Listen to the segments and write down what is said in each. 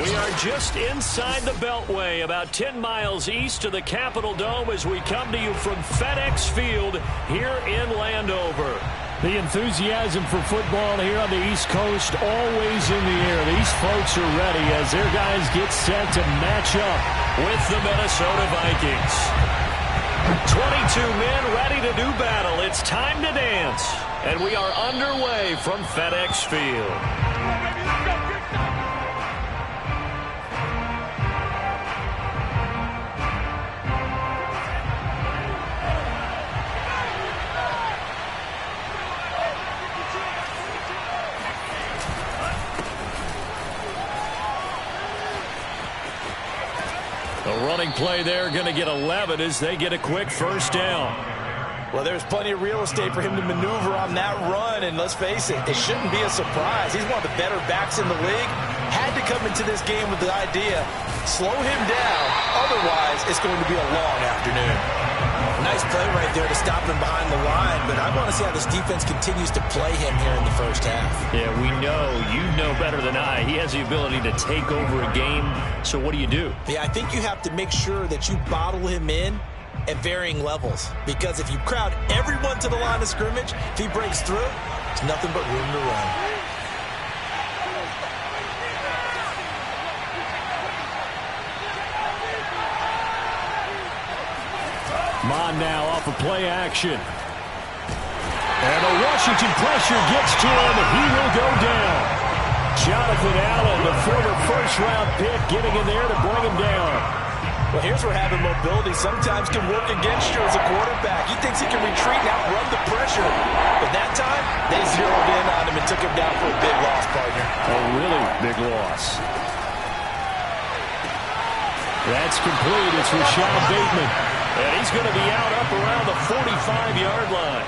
We are just inside the Beltway, about 10 miles east of the Capitol Dome as we come to you from FedEx Field here in Landover. The enthusiasm for football here on the East Coast always in the air. These folks are ready as their guys get set to match up with the Minnesota Vikings. 22 men ready to do battle. It's time to dance. And we are underway from FedEx Field. A running play there, going to get 11 as they get a quick first down. Well, there's plenty of real estate for him to maneuver on that run, and let's face it, it shouldn't be a surprise. He's one of the better backs in the league. Had to come into this game with the idea, slow him down, otherwise it's going to be a long afternoon. Nice play right there to stop him behind the line, but I want to see how this defense continues to play him here in the first half. Yeah, we know, you know better than I, he has the ability to take over a game, so what do? Yeah, I think you have to make sure that you bottle him in at varying levels, because if you crowd everyone to the line of scrimmage, if he breaks through, it's nothing but room to run. Mon now off of play action. And the Washington pressure gets to him, and he will go down. Jonathan Allen, the former first-round pick, getting in there to bring him down. Well, here's where having mobility sometimes can work against you as a quarterback. He thinks he can retreat and outrun the pressure. But that time, they zeroed in on him and took him down for a big loss, partner. A really big loss. That's complete. It's Rashad Bateman. And he's going to be out up around the 45-yard line.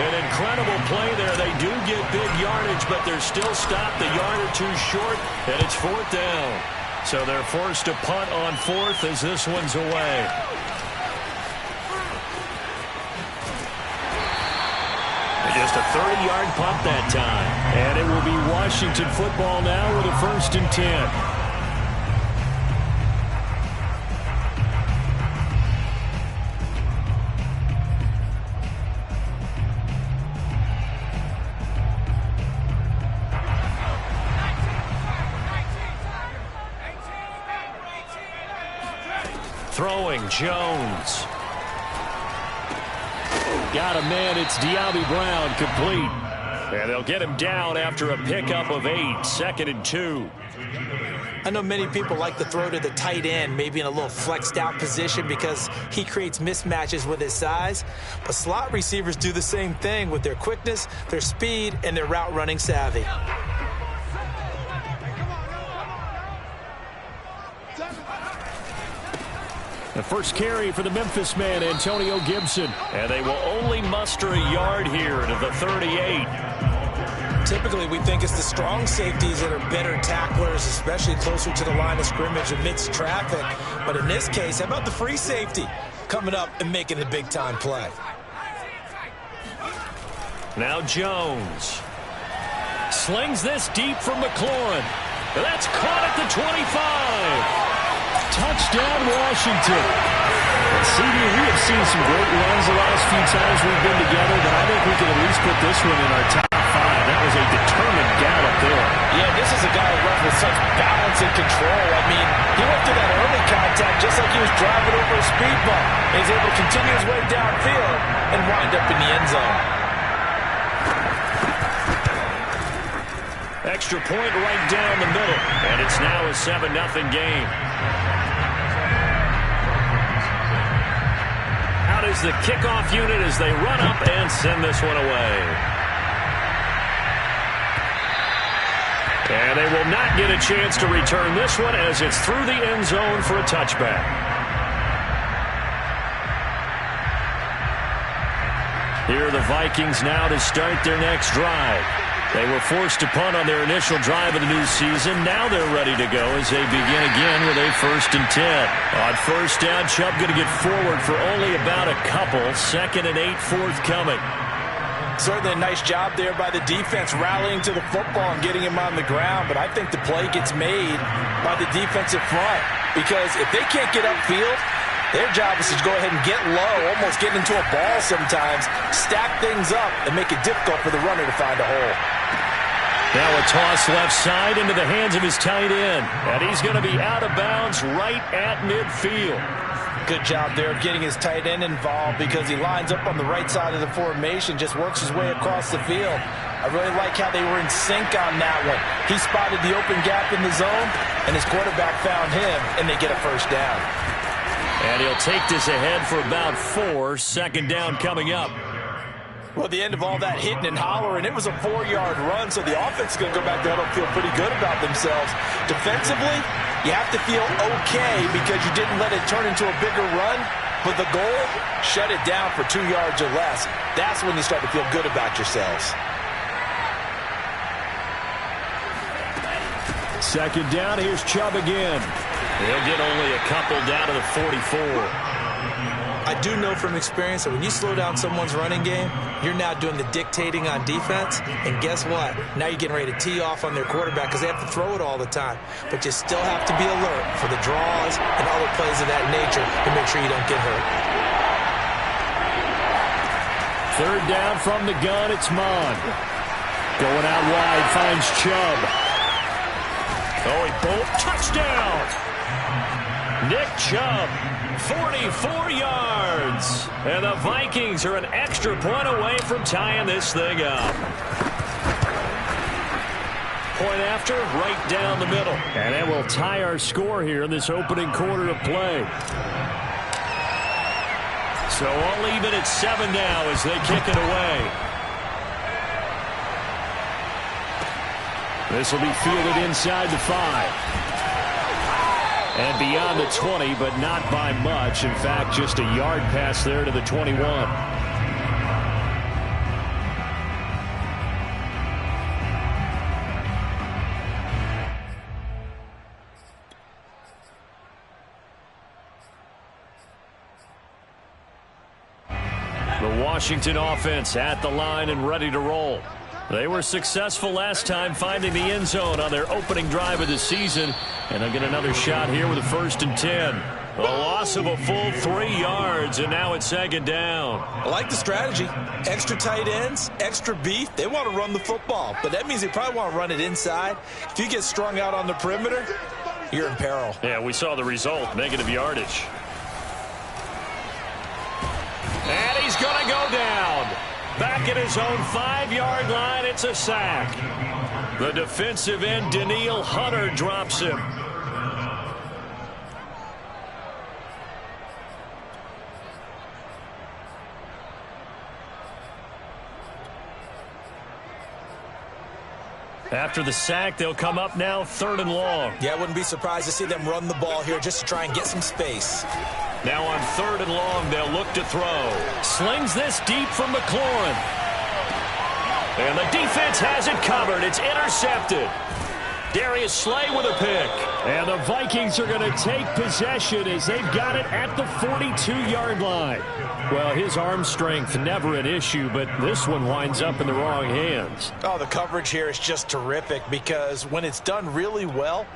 An incredible play there. They do get big yardage, but they're still stopped a yard or two short, and it's fourth down. So they're forced to punt on fourth as this one's away. And just a 30-yard punt that time. And it will be Washington football now with a 1st and 10. Throwing, Jones. Got a man, it's De'Ami Brown, complete. And they'll get him down after a pickup of 8, 2nd and 2. I know many people like to throw to the tight end, maybe in a little flexed out position because he creates mismatches with his size. But slot receivers do the same thing with their quickness, their speed, and their route running savvy. The first carry for the Memphis man, Antonio Gibson. And they will only muster a yard here to the 38. Typically, we think it's the strong safeties that are better tacklers, especially closer to the line of scrimmage amidst traffic. But in this case, how about the free safety coming up and making a big-time play? Now Jones. Slings this deep from McLaurin. That's caught at the 25. Touchdown, Washington. CD, we have seen some great runs the last few times we've been together, but I think we can at least put this one in our top 5. That was a determined gallop there. Yeah, this is a guy who runs with such balance and control. I mean, he went through that early contact just like he was driving over a speed bump. He's able to continue his way downfield and wind up in the end zone. Extra point right down the middle, and it's now a 7-0 game. Out is the kickoff unit as they run up and send this one away. And they will not get a chance to return this one as it's through the end zone for a touchback. Here are the Vikings now to start their next drive. They were forced to punt on their initial drive of the new season. Now they're ready to go as they begin again with a 1st and 10. On first down, Chubb going to get forward for only about a couple. 2nd and 8 forthcoming. Certainly a nice job there by the defense rallying to the football and getting him on the ground, but I think the play gets made by the defensive front because if they can't get upfield, their job is to go ahead and get low, almost get into a ball sometimes, stack things up, and make it difficult for the runner to find a hole. Now a toss left side into the hands of his tight end, and he's going to be out of bounds right at midfield. Good job there of getting his tight end involved because he lines up on the right side of the formation, just works his way across the field. I really like how they were in sync on that one. He spotted the open gap in the zone, and his quarterback found him, and they get a first down. And he'll take this ahead for about 4. Second down coming up. Well, the end of all that hitting and hollering, it was a 4-yard run, so the offense is going to go back there and feel pretty good about themselves. Defensively, you have to feel okay because you didn't let it turn into a bigger run, but the goal, shut it down for 2 yards or less. That's when you start to feel good about yourselves. Second down, here's Chubb again. He'll get only a couple down to the 44. I do know from experience that when you slow down someone's running game, you're now doing the dictating on defense. And guess what? Now you're getting ready to tee off on their quarterback because they have to throw it all the time. But you still have to be alert for the draws and other plays of that nature to make sure you don't get hurt. Third down from the gun, it's Mon. Going out wide, finds Chubb. Oh, he bolted. Touchdown! Nick Chubb, 44 yards. And the Vikings are an extra point away from tying this thing up. Point after, right down the middle. And that will tie our score here in this opening quarter of play. So all even at 7 now as they kick it away. This will be fielded inside the 5. And beyond the 20, but not by much. In fact, just a yard pass there to the 21. The Washington offense at the line and ready to roll. They were successful last time finding the end zone on their opening drive of the season. And they'll get another shot here with a 1st and 10. A loss of a full 3 yards, and now it's second down. I like the strategy. Extra tight ends, extra beef. They want to run the football, but that means they probably want to run it inside. If you get strung out on the perimeter, you're in peril. Yeah, we saw the result, negative yardage. And he's going to go down. Back at his own 5-yard line, it's a sack. The defensive end, Daniil Hunter, drops him. After the sack, they'll come up now 3rd and long. Yeah, I wouldn't be surprised to see them run the ball here just to try and get some space. Now on 3rd and long, they'll look to throw. Slings this deep from McLaurin. And the defense has it covered. It's intercepted. Darius Slay with a pick. And the Vikings are going to take possession as they've got it at the 42-yard line. Well, his arm strength never an issue, but this one winds up in the wrong hands. Oh, the coverage here is just terrific because when it's done really well,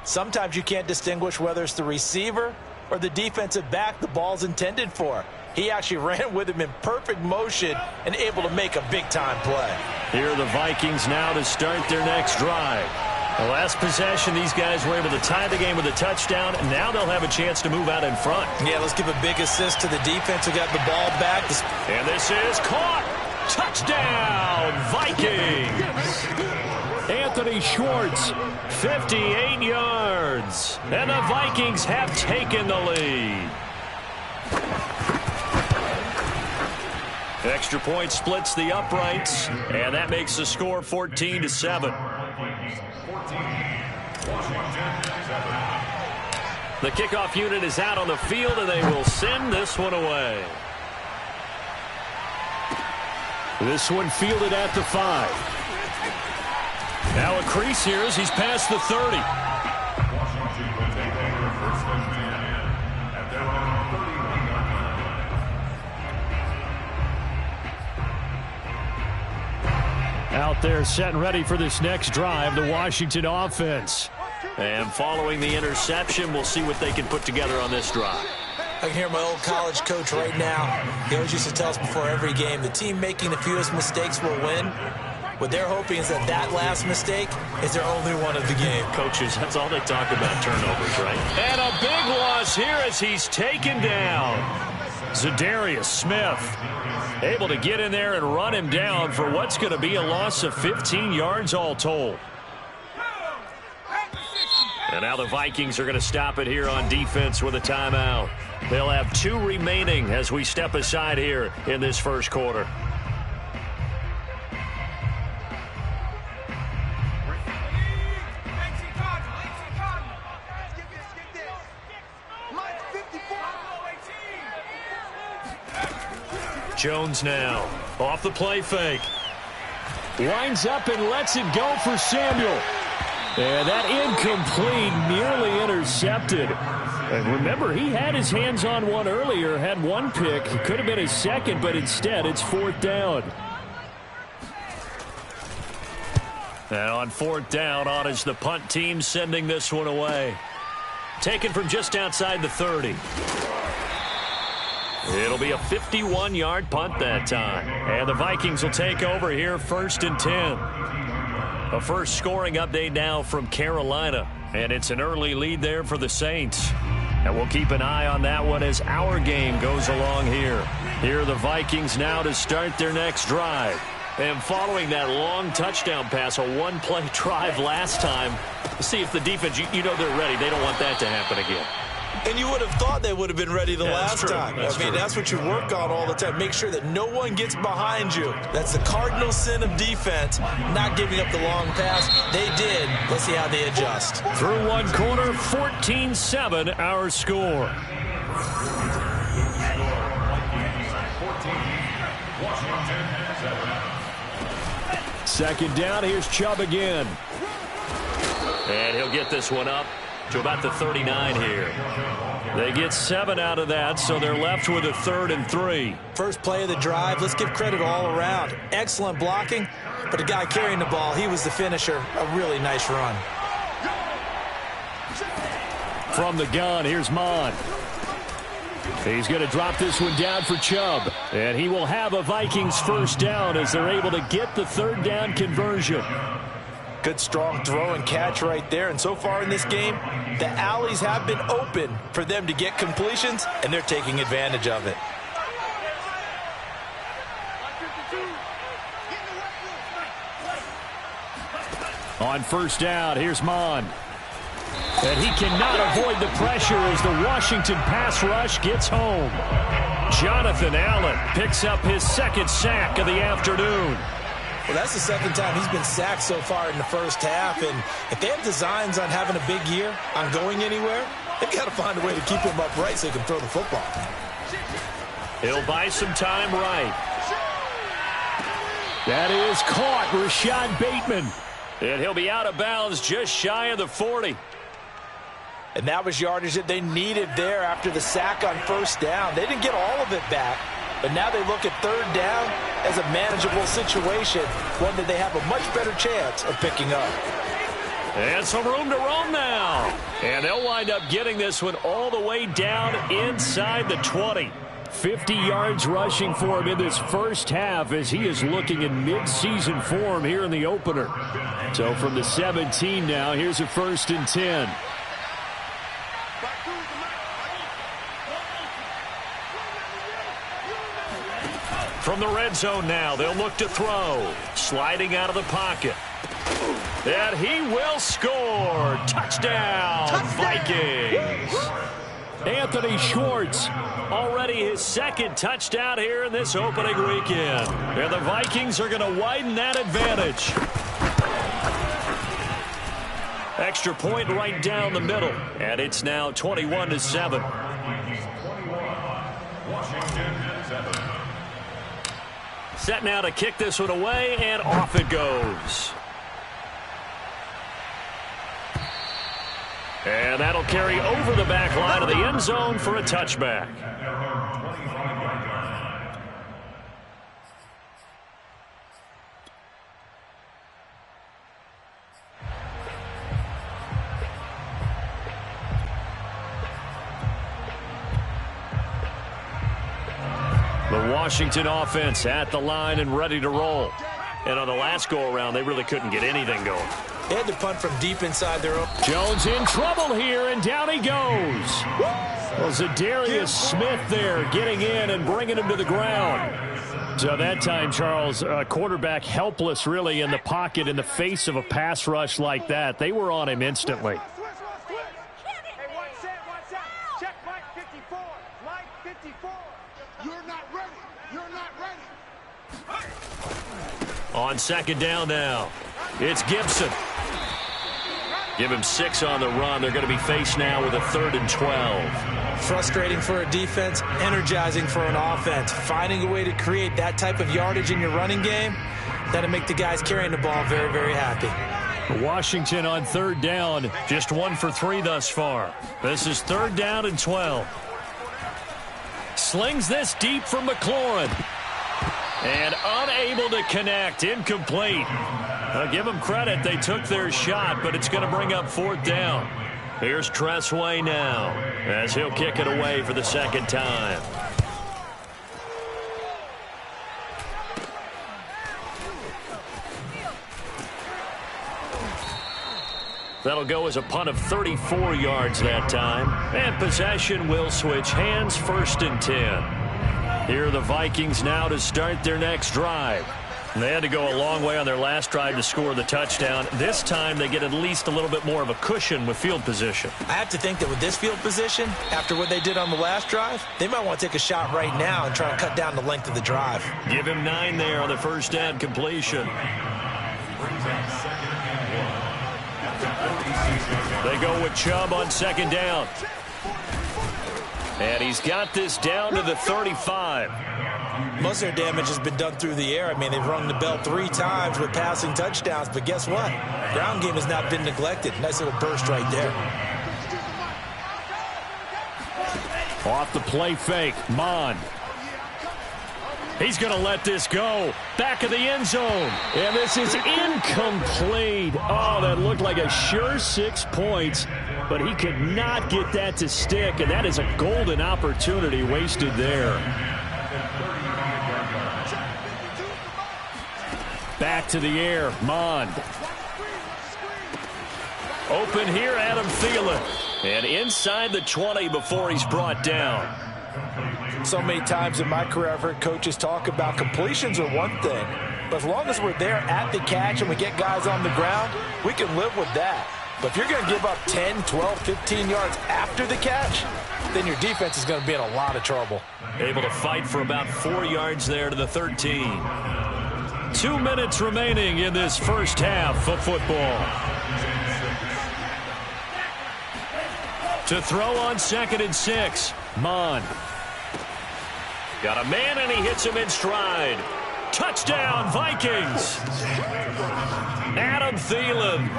sometimes you can't distinguish whether it's the receiver or the defensive back the ball's intended for. He actually ran with him in perfect motion and able to make a big-time play. Here are the Vikings now to start their next drive. The last possession, these guys were able to tie the game with a touchdown, and now they'll have a chance to move out in front. Yeah, let's give a big assist to the defense who got the ball back. And this is caught. Touchdown, Vikings. Anthony Schwartz, 58 yards. And the Vikings have taken the lead. Extra point splits the uprights, and that makes the score 14-7. The kickoff unit is out on the field, and they will send this one away. This one fielded at the 5. Now a crease here as he's past the 30. Out there set and ready for this next drive, the Washington offense. And following the interception, we'll see what they can put together on this drive. I can hear my old college coach right now. He always used to tell us before every game, the team making the fewest mistakes will win. What they're hoping is that last mistake is their only one of the game. Coaches, that's all they talk about, turnovers, right? And a big loss here as he's taken down. Zadarius Smith able to get in there and run him down for what's going to be a loss of 15 yards all told. And now the Vikings are going to stop it here on defense with a timeout. They'll have 2 remaining as we step aside here in this first quarter. Jones now off the play fake. Winds up and lets it go for Samuel. And that incomplete, nearly intercepted. And remember, he had his hands on one earlier, had one pick. It could have been his second, but instead it's 4th down. And on 4th down, on is the punt team sending this one away. Taken from just outside the 30. It'll be a 51-yard punt that time. And the Vikings will take over here 1st and 10. A first scoring update now from Carolina. And it's an early lead there for the Saints. And we'll keep an eye on that one as our game goes along here. Here are the Vikings now to start their next drive. And following that long touchdown pass, a one-play drive last time, see if the defense, you know they're ready. They don't want that to happen again. And you would have thought they would have been ready the last time. That's what you work on all the time. Make sure that no one gets behind you. That's the cardinal sin of defense, not giving up the long pass. They did. Let's see how they adjust. Through one quarter, 14-7 our score. Second down, here's Chubb again. And he'll get this one up to about the 39 here. They get 7 out of that, so they're left with a 3rd and 3. First play of the drive, let's give credit all around. Excellent blocking, but the guy carrying the ball, he was the finisher. A really nice run. From the gun, here's Mon. He's going to drop this one down for Chubb. And he will have a Vikings first down as they're able to get the 3rd down conversion. Good, strong throw and catch right there. And so far in this game, the alleys have been open for them to get completions, and they're taking advantage of it. On first down, here's Mon. And he cannot avoid the pressure as the Washington pass rush gets home. Jonathan Allen picks up his 2nd sack of the afternoon. Well, that's the 2nd time he's been sacked so far in the first half. And if they have designs on having a big year, on going anywhere, they've got to find a way to keep him upright so he can throw the football. He'll buy some time right. That is caught, Rashad Bateman. And he'll be out of bounds just shy of the 40. And that was yardage that they needed there after the sack on first down. They didn't get all of it back, but now they look at 3rd down as a manageable situation, one that they have a much better chance of picking up. And some room to roam now. And they'll wind up getting this one all the way down inside the 20. 50 yards rushing for him in this first half as he is looking in mid-season form here in the opener. So from the 17 now, here's a 1st and 10. From the red zone now, they'll look to throw. Sliding out of the pocket. And he will score. Touchdown, Vikings. Anthony Schwartz. Already his 2nd touchdown here in this opening weekend. And the Vikings are going to widen that advantage. Extra point right down the middle. And it's now 21-7. Set now to kick this one away, and off it goes. And that'll carry over the back line of the end zone for a touchback. Washington offense at the line and ready to roll. And on the last go-around, they really couldn't get anything going. They had to punt from deep inside their own. Jones in trouble here, and down he goes. Well, Zadarius Smith there getting in and bringing him to the ground. So that time, Charles, quarterback helpless really in the pocket in the face of a pass rush like that. They were on him instantly. On second down now, it's Gibson. Give him 6 on the run. They're going to be faced now with a 3rd and 12. Frustrating for a defense, energizing for an offense. Finding a way to create that type of yardage in your running game, that'll make the guys carrying the ball very, very happy. Washington on 3rd down, just 1 for 3 thus far. This is 3rd down and 12. Slings this deep from McLaurin. And unable to connect, incomplete. I'll give them credit, they took their shot, but it's going to bring up 4th down. Here's Tressway now, as he'll kick it away for the 2nd time. That'll go as a punt of 34 yards that time. And possession will switch hands, 1st and 10. Here are the Vikings now to start their next drive. They had to go a long way on their last drive to score the touchdown. This time they get at least a little bit more of a cushion with field position. I have to think that with this field position, after what they did on the last drive, they might want to take a shot right now and try to cut down the length of the drive. Give him 9 there on the 1st down completion. They go with Chubb on 2nd down. And he's got this down to the 35. Most of their damage has been done through the air. I mean, they've rung the bell 3 times with passing touchdowns, but guess what? Ground game has not been neglected. Nice little burst right there. Off the play fake, Mond. He's going to let this go. Back of the end zone. And this is incomplete. Oh, that looked like a sure 6 points, but he could not get that to stick, and that is a golden opportunity wasted there. Back to the air, Mond. Open here, Adam Thielen. And inside the 20 before he's brought down. So many times in my career I've heard coaches talk about completions are one thing, but as long as we're there at the catch and we get guys on the ground, we can live with that. But if you're going to give up 10, 12, 15 yards after the catch, then your defense is going to be in a lot of trouble. Able to fight for about 4 yards there to the 13. 2 minutes remaining in this first half of football. To throw on 2nd and 6, Mond. Got a man, and he hits him in stride. Touchdown, Vikings. Adam Thielen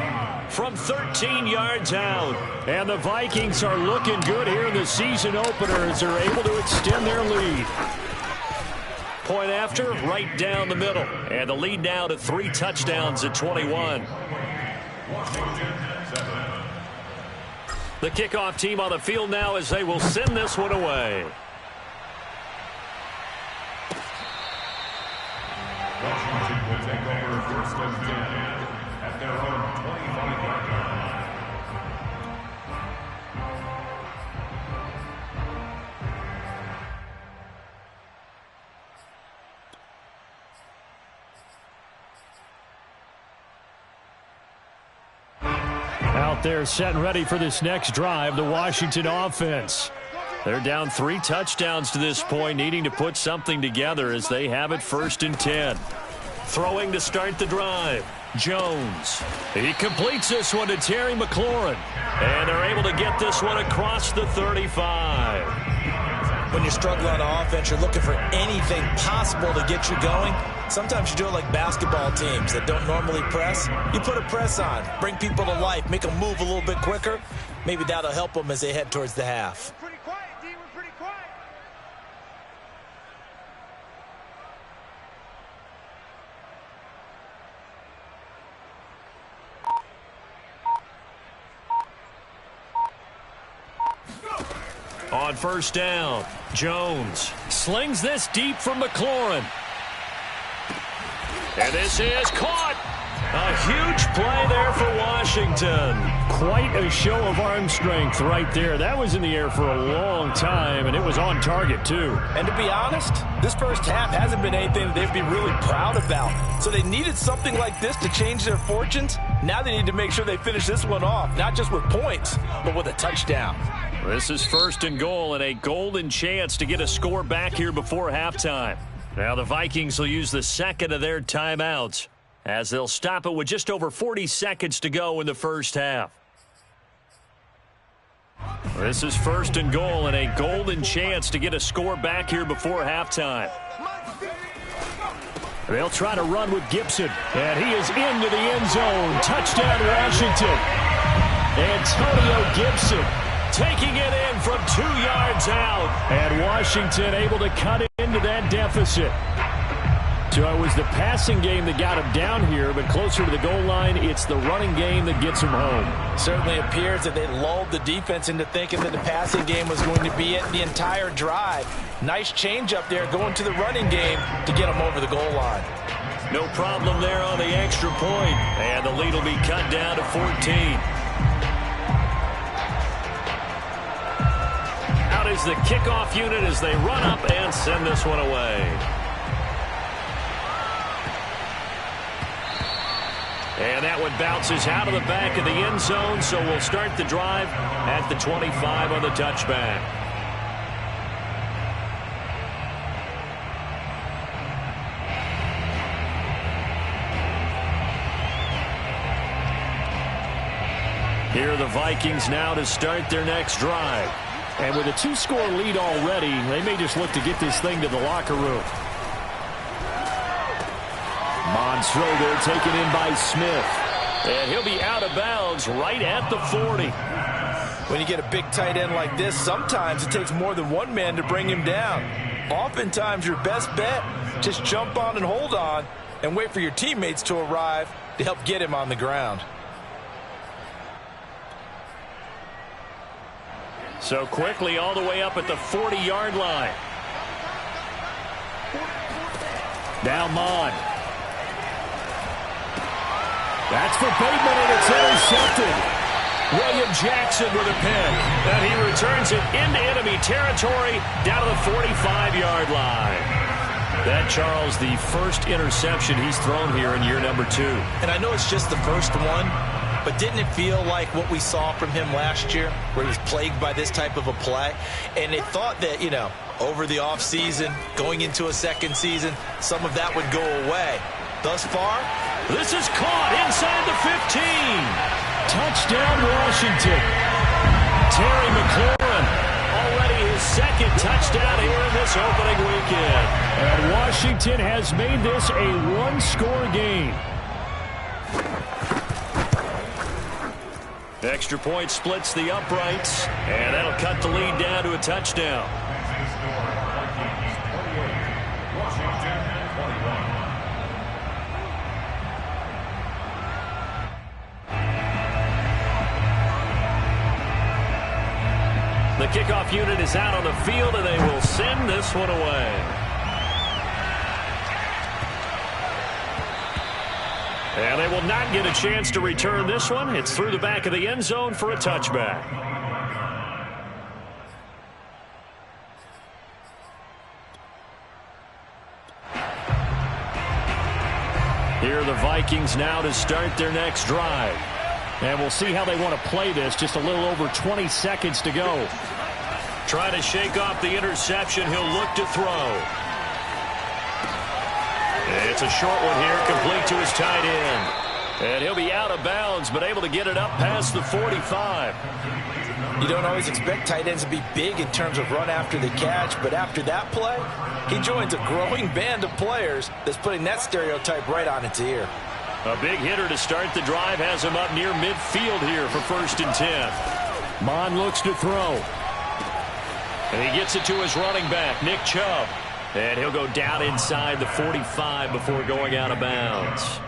from 13 yards out. And the Vikings are looking good here in the season opener as they're able to extend their lead. Point after, right down the middle. And the lead now to 3 touchdowns at 21. The kickoff team on the field now as they will send this one away. Washington will take over 1st and 10 at their own 25-yard line. Out there set and ready for this next drive, the Washington offense. They're down 3 touchdowns to this point, needing to put something together as they have it 1st and 10. Throwing to start the drive, Jones. He completes this one to Terry McLaurin. And they're able to get this one across the 35. When you're struggling on offense, you're looking for anything possible to get you going. Sometimes you do it like basketball teams that don't normally press. You put a press on, bring people to life, make them move a little bit quicker. Maybe that'll help them as they head towards the half. On 1st down, Jones slings this deep from McLaurin. And this is caught. A huge play there for Washington. Quite a show of arm strength right there. That was in the air for a long time, and it was on target, too. And to be honest, this first half hasn't been anything that they'd be really proud about. So they needed something like this to change their fortunes. Now they need to make sure they finish this one off, not just with points, but with a touchdown. This is 1st and goal, and a golden chance to get a score back here before halftime. Now the Vikings will use the second of their timeouts, as they'll stop it with just over 40 seconds to go in the first half. This is 1st and goal, and a golden chance to get a score back here before halftime. They'll try to run with Gibson, and he is into the end zone. Touchdown, Washington. Antonio Gibson taking it in from 2 yards out, and Washington able to cut into that deficit. So it was the passing game that got him down here, but closer to the goal line, it's the running game that gets him home. Certainly appears that they lulled the defense into thinking that the passing game was going to be it the entire drive. Nice change up there going to the running game to get them over the goal line. No problem there on the extra point, and the lead will be cut down to 14. Out is the kickoff unit as they run up and send this one away. And that one bounces out of the back of the end zone, so we'll start the drive at the 25 on the touchback. Here are the Vikings now to start their next drive. And with a 2-score lead already, they may just look to get this thing to the locker room. Monstro there taken in by Smith. And he'll be out of bounds right at the 40. When you get a big tight end like this, sometimes it takes more than one man to bring him down. Oftentimes your best bet, just jump on and hold on and wait for your teammates to arrive to help get him on the ground. So quickly all the way up at the 40-yard line. Now Mon. That's for Bateman, and it's intercepted. William Jackson with a pick. And he returns it into enemy territory down to the 45-yard line. That, Charles, the first interception he's thrown here in year number 2. And I know it's just the first one, but didn't it feel like what we saw from him last year, where he was plagued by this type of a play? And they thought that, you know, over the offseason, going into a second season, some of that would go away. Thus far, this is caught inside the 15. Touchdown, Washington. Terry McLaurin, already his second touchdown here in this opening weekend. And Washington has made this a one-score game. Extra point splits the uprights, and that'll cut the lead down to a touchdown. The kickoff unit is out on the field, and they will send this one away. And they will not get a chance to return this one. It's through the back of the end zone for a touchback. Here are the Vikings now to start their next drive. And we'll see how they want to play this. Just a little over 20 seconds to go. Trying to shake off the interception. He'll look to throw. It's a short one here, complete to his tight end. And he'll be out of bounds, but able to get it up past the 45. You don't always expect tight ends to be big in terms of run after the catch, but after that play, he joins a growing band of players that's putting that stereotype right on its ear. A big hitter to start the drive has him up near midfield here for 1st and 10. Mon looks to throw. And he gets it to his running back, Nick Chubb. And he'll go down inside the 45 before going out of bounds.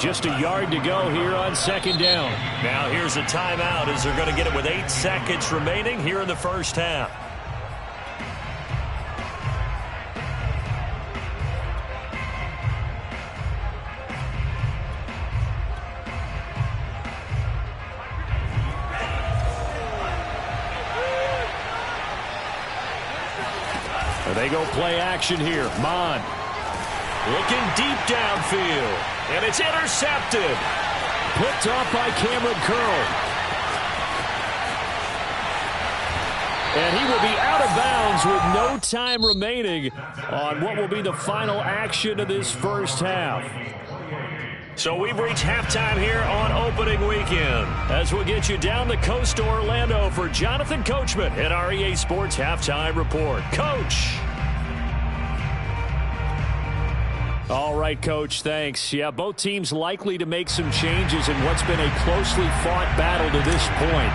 Just a yard to go here on 2nd down. Now here's a timeout as they're going to get it with 8 seconds remaining here in the first half. They go play action here. Mon. Looking deep downfield. And it's intercepted. Picked off by Cameron Curl. And he will be out of bounds with no time remaining on what will be the final action of this first half. So we've reached halftime here on opening weekend. As we'll get you down the coast to Orlando for Jonathan Coachman at our EA Sports Halftime Report. Coach. All right, Coach, thanks. Yeah, both teams likely to make some changes in what's been a closely fought battle to this point.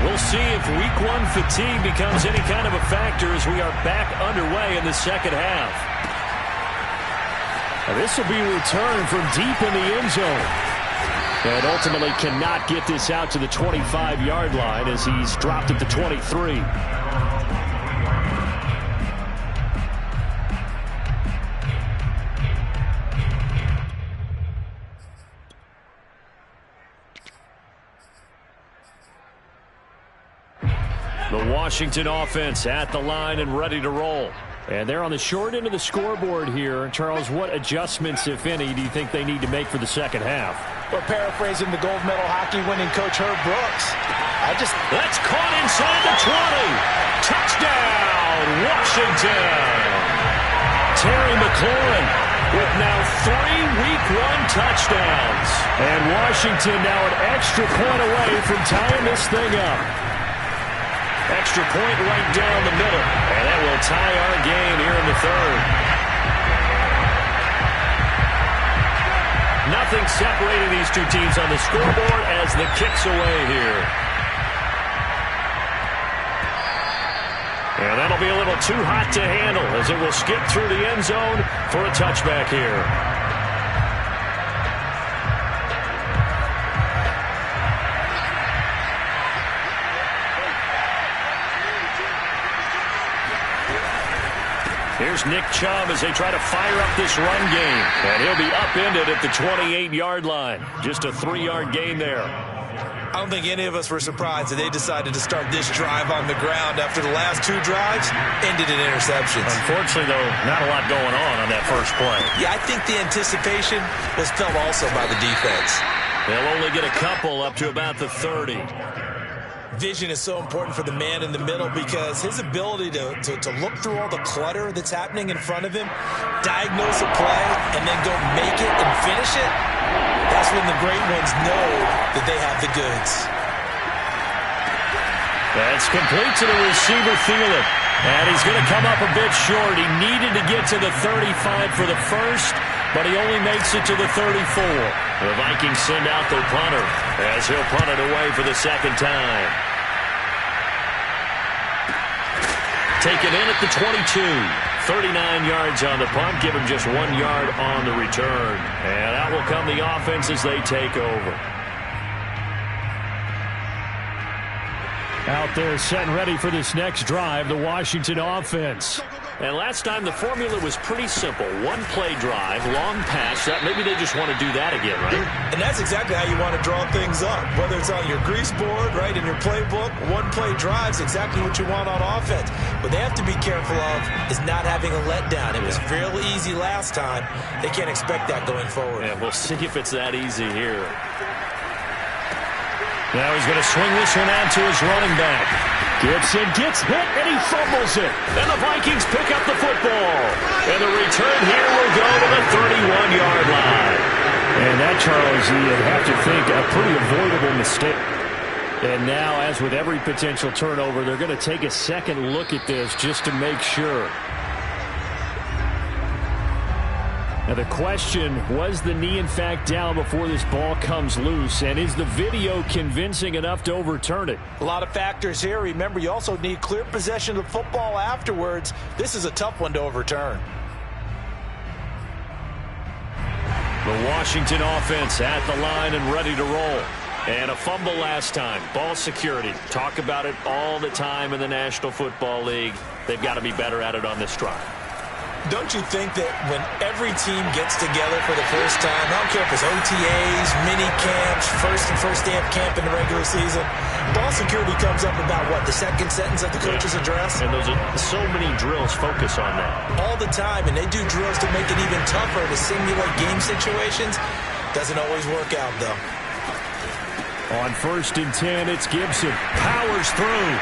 We'll see if week one fatigue becomes any kind of a factor as we are back underway in the second half. This will be a return from deep in the end zone. And ultimately cannot get this out to the 25-yard line as he's dropped at the 23. The Washington offense at the line and ready to roll. And they're on the short end of the scoreboard here. Charles, what adjustments, if any, do you think they need to make for the second half? Well, paraphrasing the gold medal hockey winning coach Herb Brooks, That's caught inside the 20. Touchdown, Washington. Terry McLaurin with now 3 week one touchdowns. And Washington now an extra point away from tying this thing up. Extra point right down the middle. And that will tie our game here in the third. Nothing separating these two teams on the scoreboard as the kick's away here. And that'll be a little too hot to handle as it will skip through the end zone for a touchback here. Here's Nick Chubb as they try to fire up this run game. And he'll be upended at the 28-yard line. Just a 3-yard gain there. I don't think any of us were surprised that they decided to start this drive on the ground after the last 2 drives ended in interceptions. Unfortunately, though, not a lot going on that first play. Yeah, I think the anticipation was felt also by the defense. They'll only get a couple up to about the 30. Vision is so important for the man in the middle because his ability to look through all the clutter that's happening in front of him, diagnose a play, and then go make it and finish it, that's when the great ones know that they have the goods. That's complete to the receiver, Thielen. And he's going to come up a bit short. He needed to get to the 35 for the first, but he only makes it to the 34. The Vikings send out their punter as he'll punt it away for the second time. Taken in at the 22. 39 yards on the punt. Give him just 1 yard on the return. And out will come the offense as they take over. Out there set and ready for this next drive, the Washington offense. And last time the formula was pretty simple. 1-play drive, long pass. Maybe they just want to do that again, right? And that's exactly how you want to draw things up. Whether it's on your grease board, right, in your playbook, 1-play drive's exactly what you want on offense. What they have to be careful of is not having a letdown. It was real easy last time. They can't expect that going forward. Yeah, we'll see if it's that easy here. Now he's going to swing this one out to his running back. Gibson gets hit, and he fumbles it. And the Vikings pick up the football. And the return here will go to the 31-yard line. And that, Charles, you'd have to think a pretty avoidable mistake. And now, as with every potential turnover, they're going to take a second look at this just to make sure. Now the question, was the knee in fact down before this ball comes loose? And is the video convincing enough to overturn it? A lot of factors here. Remember, you also need clear possession of the football afterwards. This is a tough one to overturn. The Washington offense at the line and ready to roll. And a fumble last time. Ball security. Talk about it all the time in the National Football League. They've got to be better at it on this drive. Don't you think that when every team gets together for the first time, I don't care if it's OTAs, mini camps, first day of camp in the regular season, Ball security comes up about, what, the second sentence of the coach's address? And those are so many drills focus on that. All the time, and they do drills to make it even tougher to simulate game situations. Doesn't always work out, though. On 1st and 10, it's Gibson. Powers through.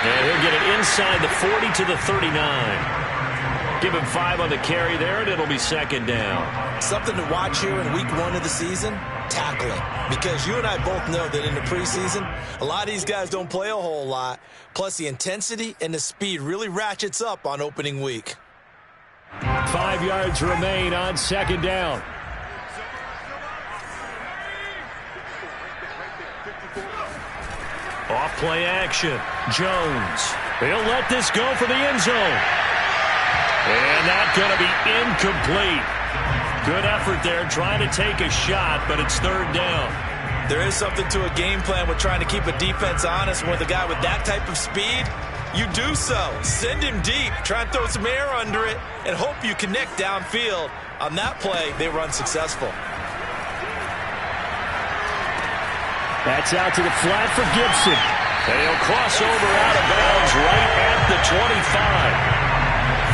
And he'll get it inside the 40 to the 39. Give him 5 on the carry there, and it'll be 2nd down. Something to watch here in week 1 of the season, tackling. Because you and I both know that in the preseason, a lot of these guys don't play a whole lot. Plus, the intensity and the speed really ratchets up on opening week. 5 yards remain on 2nd down. Off play action. Jones. He'll let this go for the end zone. And that's going to be incomplete. Good effort there trying to take a shot, but it's 3rd down. There is something to a game plan with trying to keep a defense honest. With a guy with that type of speed, you do so. Send him deep. Try and throw some air under it and hope you connect downfield. On that play, they were unsuccessful. That's out to the flat for Gibson. And he'll cross over out of bounds right at the 25.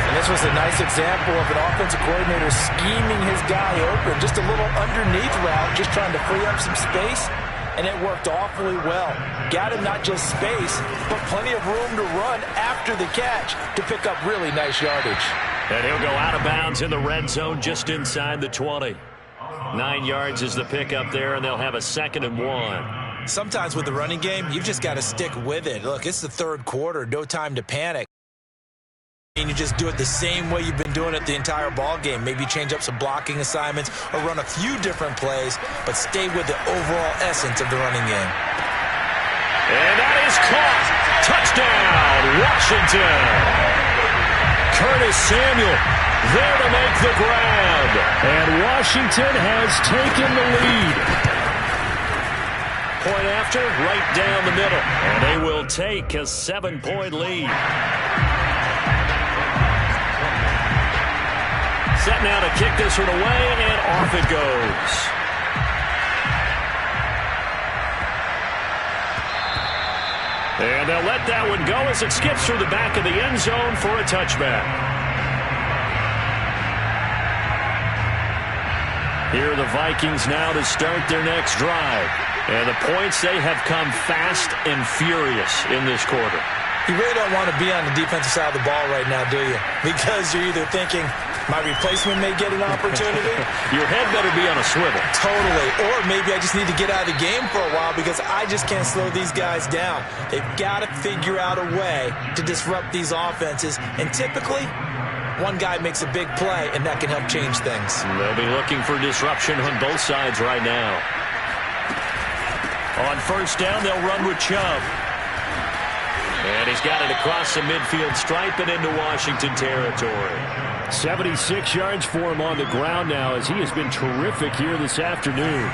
And this was a nice example of an offensive coordinator scheming his guy open. Just a little underneath route, just trying to free up some space. And it worked awfully well. Got him not just space, but plenty of room to run after the catch to pick up really nice yardage. And he'll go out of bounds in the red zone just inside the 20. 9 yards is the pickup there, and they'll have a 2nd and 1. Sometimes with the running game, you've just got to stick with it. Look, it's the 3rd quarter. No time to panic. And you just do it the same way you've been doing it the entire ball game. Maybe change up some blocking assignments or run a few different plays, but stay with the overall essence of the running game. And that is caught. Touchdown, Washington. Curtis Samuel there to make the grab. And Washington has taken the lead. Point after, right down the middle. And they will take a 7-point lead. Set now to kick this one away, and off it goes. And they'll let that one go as it skips through the back of the end zone for a touchback. Here are the Vikings now to start their next drive. And the points, they have come fast and furious in this quarter. You really don't want to be on the defensive side of the ball right now, do you? Because you're either thinking, my replacement may get an opportunity. Your head better be on a swivel. Totally. Or maybe I just need to get out of the game for a while because I just can't slow these guys down. They've got to figure out a way to disrupt these offenses. And typically, one guy makes a big play, and that can help change things. They'll be looking for disruption on both sides right now. On 1st down, they'll run with Chubb. And he's got it across the midfield stripe and into Washington territory. 76 yards for him on the ground now as he has been terrific here this afternoon.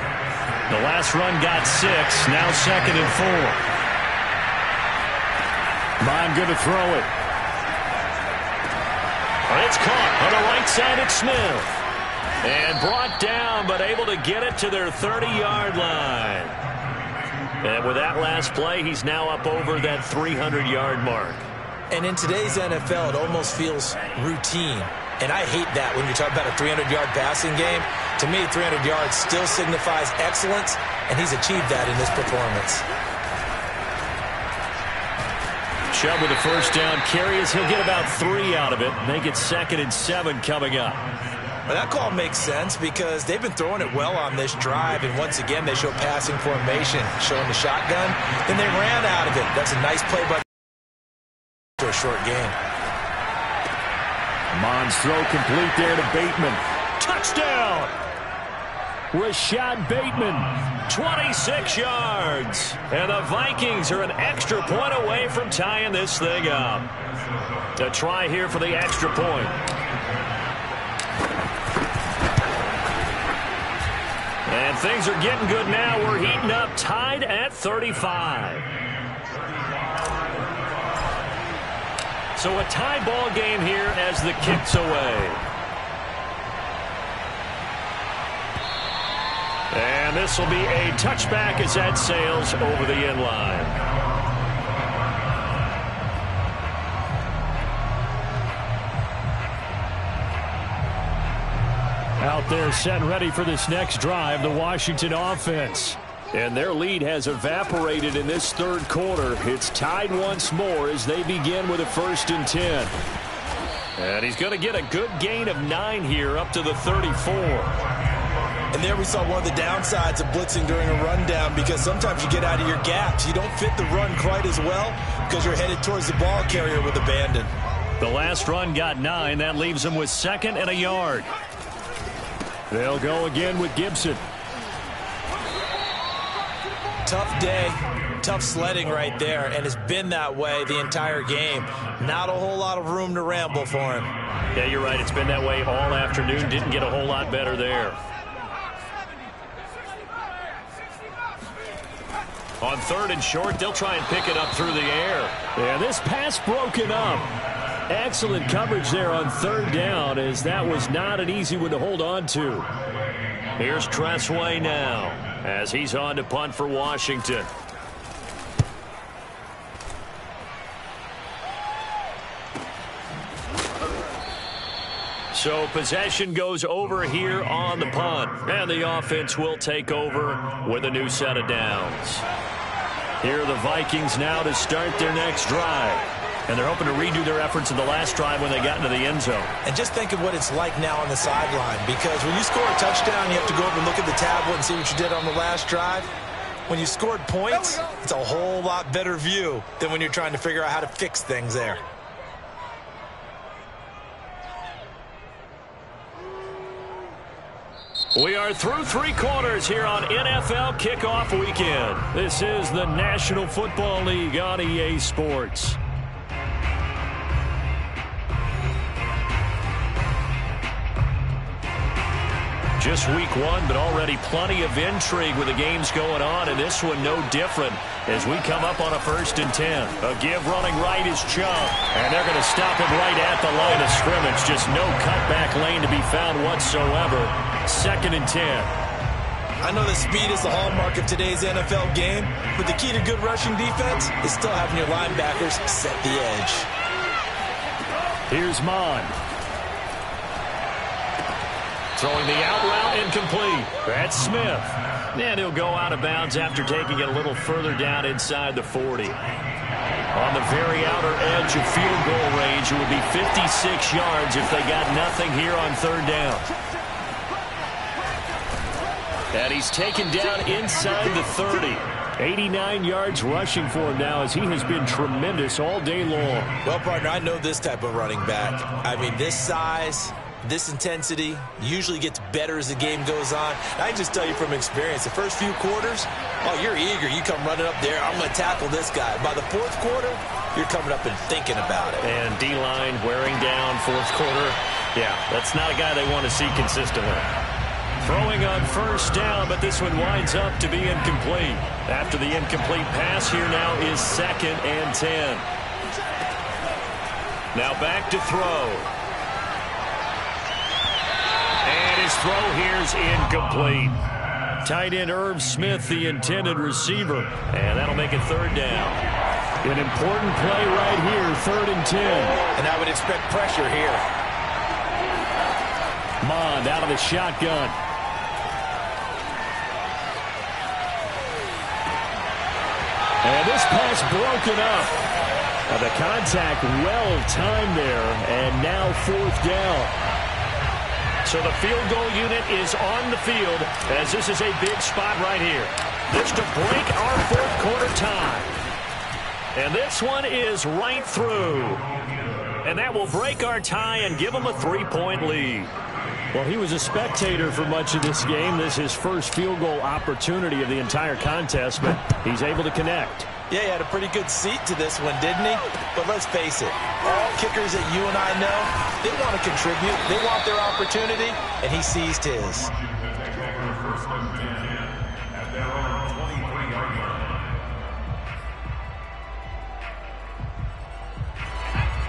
The last run got 6, now 2nd and 4. Mine going to throw it. It's caught on the right side at Smith. And brought down, but able to get it to their 30-yard line. And with that last play, he's now up over that 300-yard mark. And in today's NFL, it almost feels routine. And I hate that when you talk about a 300-yard passing game. To me, 300 yards still signifies excellence, and he's achieved that in this performance. Chubb with a 1st down carry as he'll get about 3 out of it. Make it 2nd and 7 coming up. Well, that call makes sense because they've been throwing it well on this drive, and once again, they show passing formation, showing the shotgun. Then they ran out of it. That's a nice play by for a short game. Amon's throw complete there to Bateman. Touchdown! Rashad Bateman. 26 yards. And the Vikings are an extra point away from tying this thing up. A try here for the extra point. And things are getting good now. We're heating up, tied at 35. So a tie ball game here as the kick's away. And this will be a touchback as that sails over the end line. Out there set and ready for this next drive, the Washington offense. And their lead has evaporated in this third quarter. It's tied once more as they begin with a 1st and 10. And he's going to get a good gain of 9 here up to the 34. And there we saw one of the downsides of blitzing during a rundown, because sometimes you get out of your gaps. You don't fit the run quite as well because you're headed towards the ball carrier with abandon. The last run got 9. That leaves them with 2nd and a yard. They'll go again with Gibson. Tough day, tough sledding right there, and it's been that way the entire game. Not a whole lot of room to ramble for him. Yeah, you're right. It's been that way all afternoon. Didn't get a whole lot better there. On 3rd and short, they'll try and pick it up through the air. Yeah, this pass broken up. Excellent coverage there on 3rd down, as that was not an easy one to hold on to. Here's Tressway now, as he's on to punt for Washington. So possession goes over here on the punt, and the offense will take over with a new set of downs. Here are the Vikings now to start their next drive. And they're hoping to redo their efforts in the last drive when they got into the end zone. And just think of what it's like now on the sideline, because when you score a touchdown, you have to go over and look at the tablet and see what you did on the last drive. When you scored points, it's a whole lot better view than when you're trying to figure out how to fix things there. We are through 3 quarters here on NFL Kickoff Weekend. This is the National Football League on EA Sports. Just week 1, but already plenty of intrigue with the games going on, and this one no different as we come up on a 1st and 10. A give running right is Chubb, and they're going to stop him right at the line of scrimmage. Just no cutback lane to be found whatsoever. 2nd and 10. I know that speed is the hallmark of today's NFL game, but the key to good rushing defense is still having your linebackers set the edge. Here's Mon. Throwing the out route incomplete. That's Smith. And he'll go out of bounds after taking it a little further down inside the 40. On the very outer edge of field goal range, it would be 56 yards if they got nothing here on 3rd down. And he's taken down inside the 30. 89 yards rushing for him now, as he has been tremendous all day long. Well, partner, I know this type of running back. I mean, this size, this intensity usually gets better as the game goes on. And I can just tell you from experience, the first few quarters, oh, you're eager. You come running up there, I'm going to tackle this guy. By the 4th quarter, you're coming up and thinking about it. And D-line wearing down 4th quarter. Yeah, that's not a guy they want to see consistently. Throwing on 1st down, but this one winds up to be incomplete. After the incomplete pass, here now is 2nd and 10. Now back to throw. And his throw here's incomplete. Tight end Irv Smith, the intended receiver. And that'll make it 3rd down. An important play right here, 3rd and 10. And I would expect pressure here. Mond out of the shotgun. And this pass broken up. Now the contact well-timed there, and now 4th down. So the field goal unit is on the field, as this is a big spot right here. This to break our 4th quarter tie. And this one is right through. And that will break our tie and give them a 3-point lead. Well, he was a spectator for much of this game. This is his first field goal opportunity of the entire contest, but he's able to connect. Yeah, he had a pretty good seat to this one, didn't he? But let's face it, all kickers that you and I know, they want to contribute. They want their opportunity, and he seized his.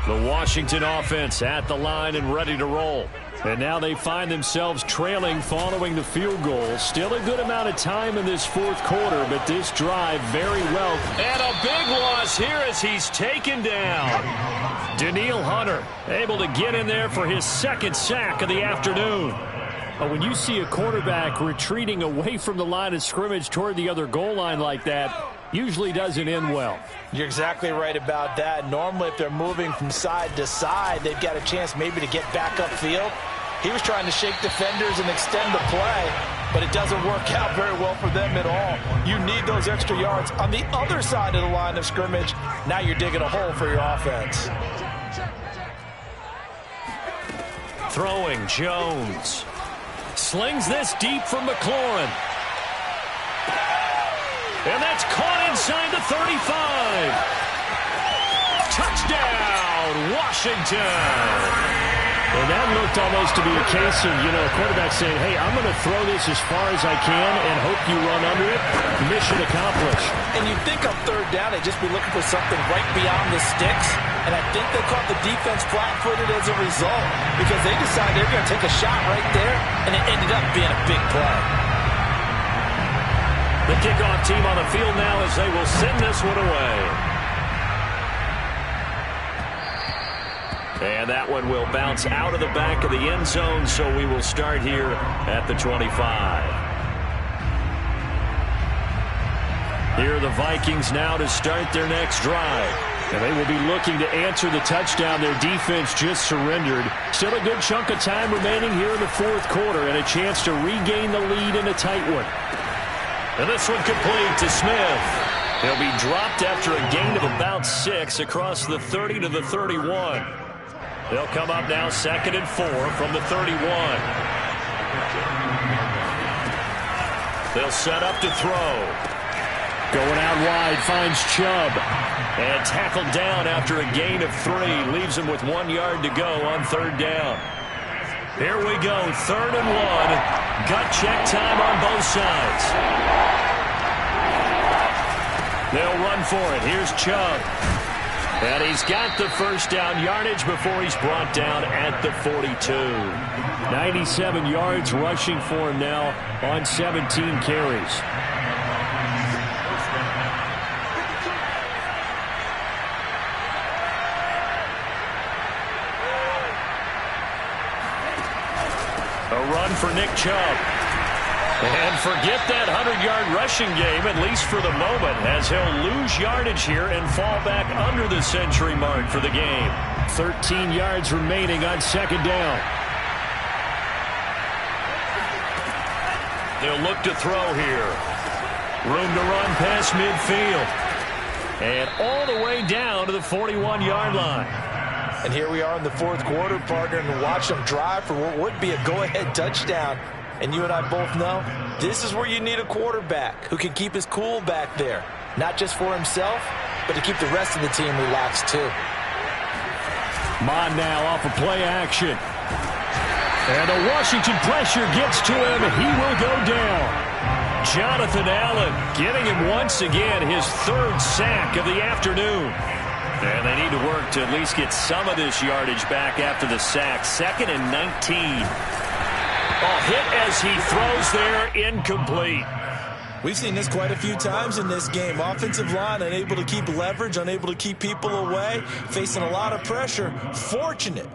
The Washington offense at the line and ready to roll. And now they find themselves trailing following the field goal. Still a good amount of time in this fourth quarter, but this drive very well. And a big loss here as he's taken down. Danielle Hunter able to get in there for his second sack of the afternoon. When you see a quarterback retreating away from the line of scrimmage toward the other goal line like that, usually doesn't end well. You're exactly right about that. Normally, if they're moving from side to side, they've got a chance maybe to get back upfield. He was trying to shake defenders and extend the play, but it doesn't work out very well for them at all. You need those extra yards on the other side of the line of scrimmage. Now you're digging a hole for your offense. Throwing Jones. Slings this deep from McLaurin. And that's caught inside the 35. Touchdown, Washington. And that looked almost to be a case of, a quarterback saying, hey, I'm going to throw this as far as I can and hope you run under it. Mission accomplished. And you think on third down, they'd just be looking for something right beyond the sticks. And I think they caught the defense flat-footed as a result because they decided they're going to take a shot right there, and it ended up being a big play. The kickoff team on the field now as they will send this one away. And that one will bounce out of the back of the end zone, so we will start here at the 25. Here are the Vikings now to start their next drive. And they will be looking to answer the touchdown their defense just surrendered. Still a good chunk of time remaining here in the fourth quarter and a chance to regain the lead in a tight one. And this one complete to Smith. He'll be dropped after a gain of about 6 across the 30 to the 31. They'll come up now 2nd and 4 from the 31. They'll set up to throw. Going out wide, finds Chubb. And tackled down after a gain of 3. Leaves him with 1 yard to go on third down. Here we go, 3rd and 1. Gut check time on both sides. They'll run for it. Here's Chubb. And he's got the first down yardage before he's brought down at the 42. 97 yards rushing for him now on 17 carries. A run for Nick Chubb. And forget that 100-yard rushing game, at least for the moment, as he'll lose yardage here and fall back under the century mark for the game. 13 yards remaining on 2nd down. They'll look to throw here. Room to run past midfield. And all the way down to the 41-yard line. And here we are in the fourth quarter, partner, and watch them drive for what would be a go-ahead touchdown. And you and I both know this is where you need a quarterback who can keep his cool back there. Not just for himself, but to keep the rest of the team relaxed too. Mond now off of play action. And the Washington pressure gets to him, and he will go down. Jonathan Allen getting him once again his 3rd sack of the afternoon. And they need to work to at least get some of this yardage back after the sack. 2nd and 19. A hit as he throws there, incomplete. We've seen this quite a few times in this game. Offensive line unable to keep leverage, unable to keep people away, facing a lot of pressure. Fortunate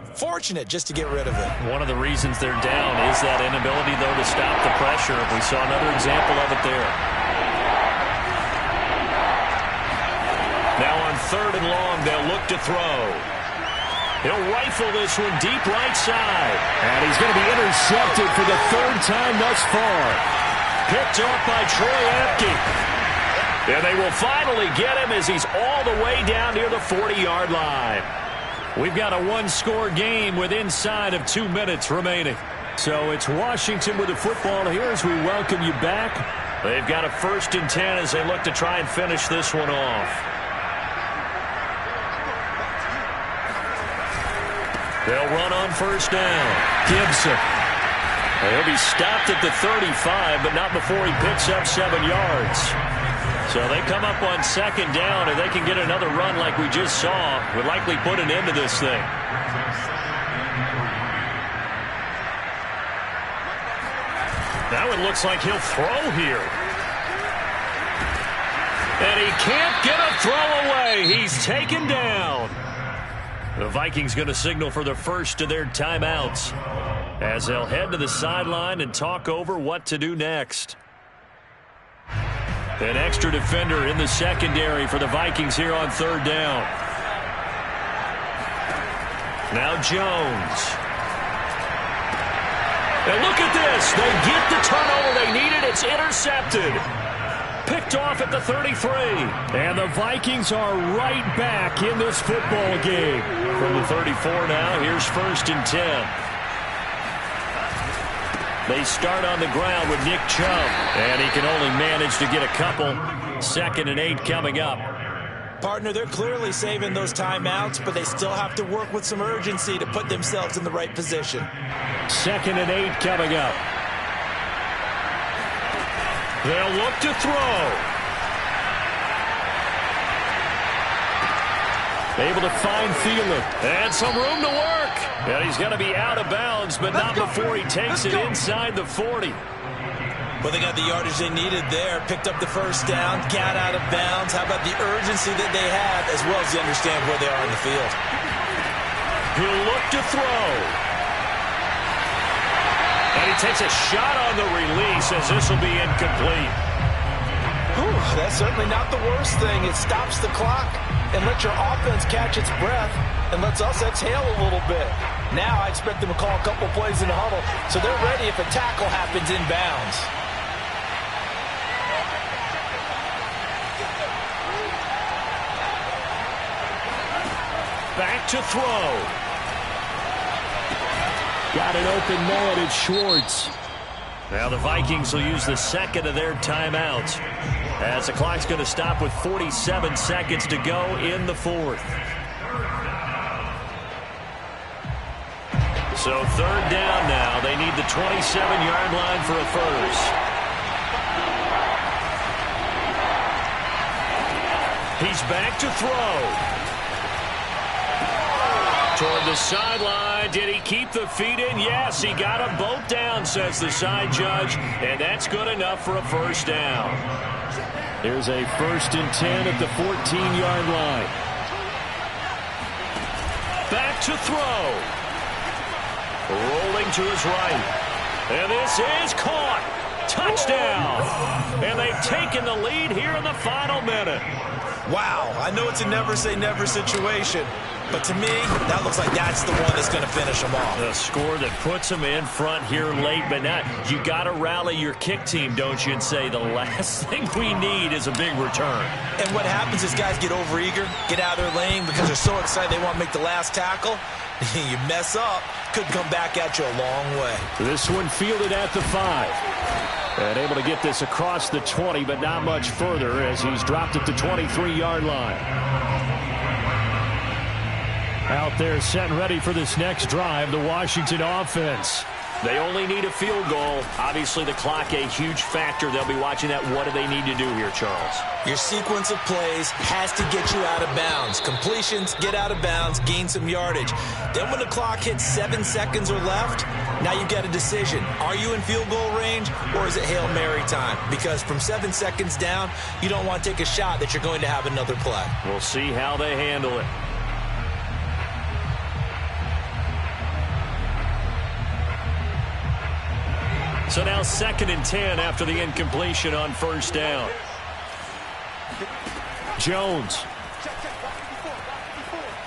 just to get rid of it. One of the reasons they're down is that inability, though, to stop the pressure. We saw another example of it there. Now on 3rd and long, they'll look to throw. He'll rifle this one deep right side. And he's going to be intercepted for the 3rd time thus far. Picked off by Troy Apke. And they will finally get him as he's all the way down near the 40-yard line. We've got a one-score game with inside of 2 minutes remaining. So it's Washington with the football here as we welcome you back. They've got a 1st and 10 as they look to try and finish this one off. They'll run on 1st down. Gibson. He'll be stopped at the 35, but not before he picks up 7 yards. So they come up on 2nd down, and they can get another run like we just saw. Would likely put an end to this thing. Now it looks like he'll throw here. And he can't get a throw away. He's taken down. The Vikings going to signal for the first of their timeouts as they'll head to the sideline and talk over what to do next. An extra defender in the secondary for the Vikings here on third down. Now Jones. And look at this. They get the turnover they needed. It's intercepted. Picked off at the 33. And the Vikings are right back in this football game. From the 34 now, here's 1st and 10. They start on the ground with Nick Chubb. And he can only manage to get a couple. 2nd and 8 coming up. Partner, they're clearly saving those timeouts, but they still have to work with some urgency to put themselves in the right position. 2nd and 8 coming up. They'll look to throw. Able to find Thielen. And some room to work. And he's going to be out of bounds, but not before he takes it inside the 40. Well, they got the yardage they needed there. Picked up the first down, got out of bounds. How about the urgency that they have, as well as they understand where they are in the field? He'll look to throw. And he takes a shot on the release as this will be incomplete. Whew, that's certainly not the worst thing. It stops the clock and lets your offense catch its breath and lets us exhale a little bit. Now I expect them to call a couple plays in the huddle so they're ready if a tackle happens inbounds. Back to throw. Got an open man, it's Schwartz. Now the Vikings will use the second of their timeouts as the clock's going to stop with 47 seconds to go in the 4th. So 3rd down now. They need the 27-yard line for a first. He's back to throw. Toward the sideline. Did he keep the feet in? Yes, he got them both down, says the side judge, and that's good enough for a first down. There's a 1st and 10 at the 14-yard line. Back to throw. Rolling to his right. And this is caught. Touchdown. And they've taken the lead here in the final minute. Wow, I know it's a never-say-never situation, but to me, that looks like that's the one that's going to finish them off. A score that puts them in front here late, but not. You got to rally your kick team, don't you, and say the last thing we need is a big return. And what happens is guys get overeager, get out of their lane because they're so excited they want to make the last tackle. You mess up, could come back at you a long way. This one fielded at the 5. And able to get this across the 20, but not much further as he's dropped at the 23-yard line. Out there set and ready for this next drive, the Washington offense. They only need a field goal. Obviously, the clock a huge factor. They'll be watching that. What do they need to do here, Charles? Your sequence of plays has to get you out of bounds. Completions, get out of bounds, gain some yardage. Then when the clock hits 7 seconds or left, now you've got a decision. Are you in field goal range or is it Hail Mary time? Because from 7 seconds down, you don't want to take a shot that you're going to have another play. We'll see how they handle it. So now 2nd and 10 after the incompletion on 1st down. Jones.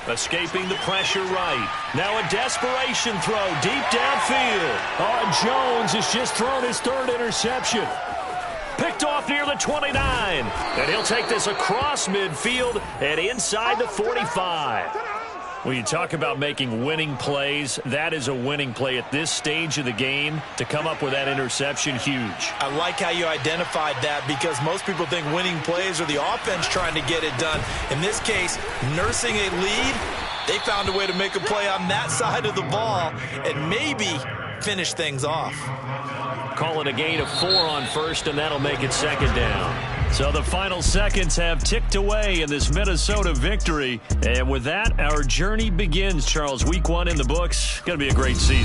Escaping the pressure right. Now a desperation throw deep downfield. Oh, Jones has just thrown his 3rd interception. Picked off near the 29. And he'll take this across midfield and inside the 45. When you talk about making winning plays, that is a winning play at this stage of the game. To come up with that interception, huge. I like how you identified that because most people think winning plays are the offense trying to get it done. In this case, nursing a lead, they found a way to make a play on that side of the ball and maybe finish things off. Calling a gain of 4 on 1st, and that'll make it 2nd down. So the final seconds have ticked away in this Minnesota victory. And with that, our journey begins, Charles. Week 1 in the books. Going to be a great season.